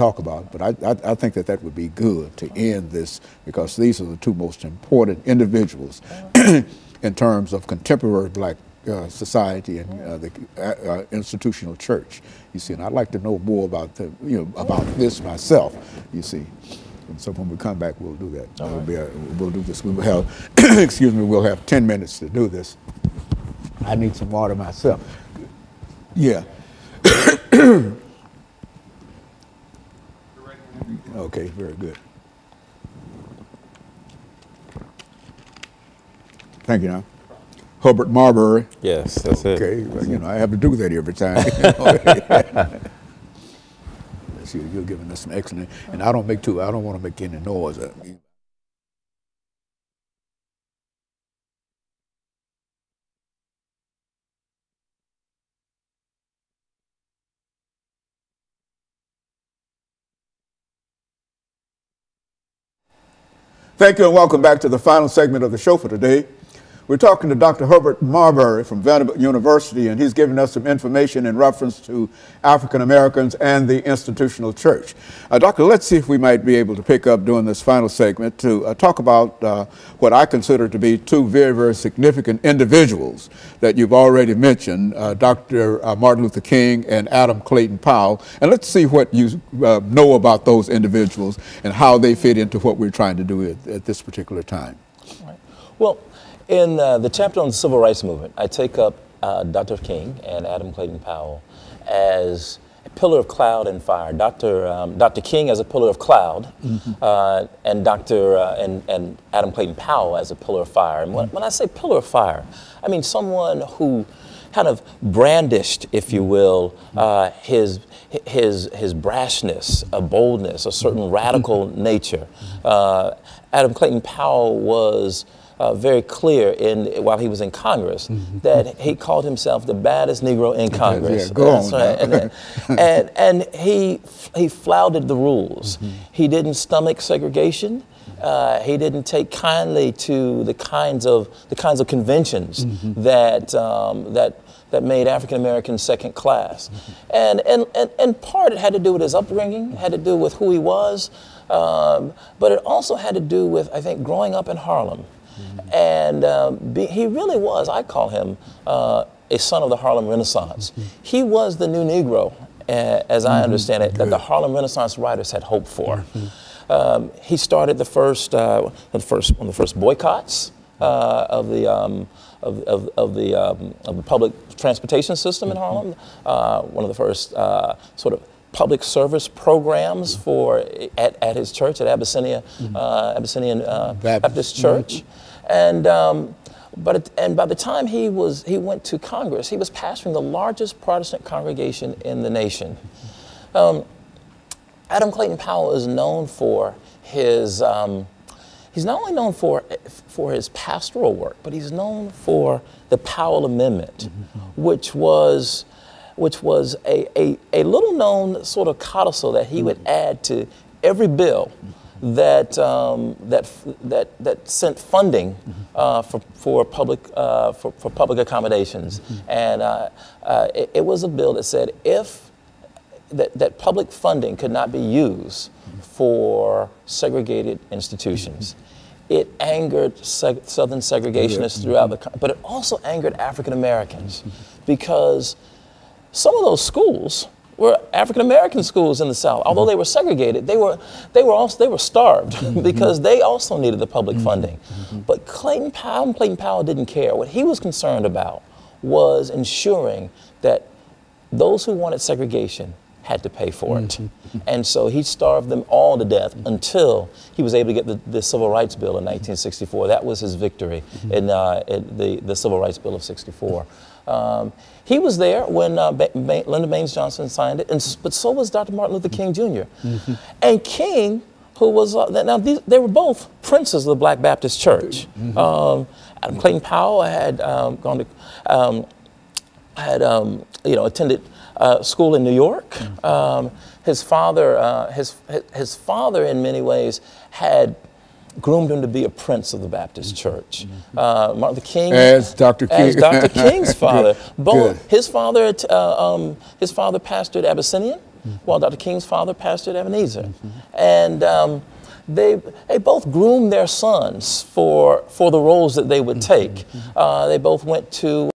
talk about, but I think that that would be good to end this, because these are the two most important individuals in terms of contemporary black society and the institutional church. You see, and I'd like to know more about about this myself. You see, and so when we come back, we'll do that. We'll do this. We will have, excuse me, we'll have 10 minutes to do this. I need some water myself. Yeah. Okay, very good. Thank you. Now, HMarbury33. Yes, that's it. Okay, well, I have to do that every time. Let's see, you're giving us some excellent, and I don't want to make any noise. Thank you and welcome back to the final segment of the show for today. We're talking to Dr. HMarbury from Vanderbilt University, and he's giving us some information in reference to African Americans and the institutional church. Doctor, let's see if we might be able to pick up during this final segment to talk about what I consider to be two very, very significant individuals that you've already mentioned, Dr. Martin Luther King and Adam Clayton Powell. And let's see what you know about those individuals and how they fit into what we're trying to do at this particular time. Right. Well, in the chapter on the Civil Rights Movement, I take up Dr. King and Adam Clayton Powell as a pillar of cloud and fire. Dr. King as a pillar of cloud, and and Adam Clayton Powell as a pillar of fire. And when I say pillar of fire, I mean someone who kind of brandished, if you will, his brashness, a boldness, a certain radical nature. Adam Clayton Powell was very clear while he was in Congress that he called himself the baddest Negro in Congress. Yeah, go on. Right. and he flouted the rules. He didn't stomach segregation. He didn't take kindly to the kinds of conventions that made African Americans second class. And part it had to do with his upbringing, had to do with who he was, but it also had to do with, I think, growing up in Harlem. And he really was, I call him, a son of the Harlem Renaissance. He was the new Negro, as I understand it, that the Harlem Renaissance writers had hoped for. He started one of the first boycotts of the public transportation system in Harlem. One of the first sort of public service programs at his church at Abyssinian Baptist Church. And by the time he went to Congress, he was pastoring the largest Protestant congregation in the nation. Adam Clayton Powell is known for his he's not only known for his pastoral work, but he's known for the Powell Amendment, which was a little known sort of codicil that he would add to every bill that sent funding for public accommodations, and it was a bill that said that public funding could not be used for segregated institutions. It angered Southern segregationists throughout the country, but it also angered African Americans because some of those schools were African American schools in the South. Although they were segregated, they were starved because they also needed the public funding. But Clayton Powell didn't care. What he was concerned about was ensuring that those who wanted segregation had to pay for it. And so he starved them all to death until he was able to get the Civil Rights Bill in 1964. That was his victory in the Civil Rights Bill of ’64. He was there when Lyndon Baines Johnson signed it, but so was Dr. Martin Luther King Jr. And King, who was, they were both princes of the Black Baptist Church. Adam Clayton Powell had gone to, attended school in New York. His father, his father, in many ways, had groomed him to be a prince of the Baptist Church. Martin Luther King, as Dr. King, as Dr. King's father. Good. His father pastored Abyssinian while Dr. King's father pastored Ebenezer. And they both groomed their sons for the roles that they would take. They both went to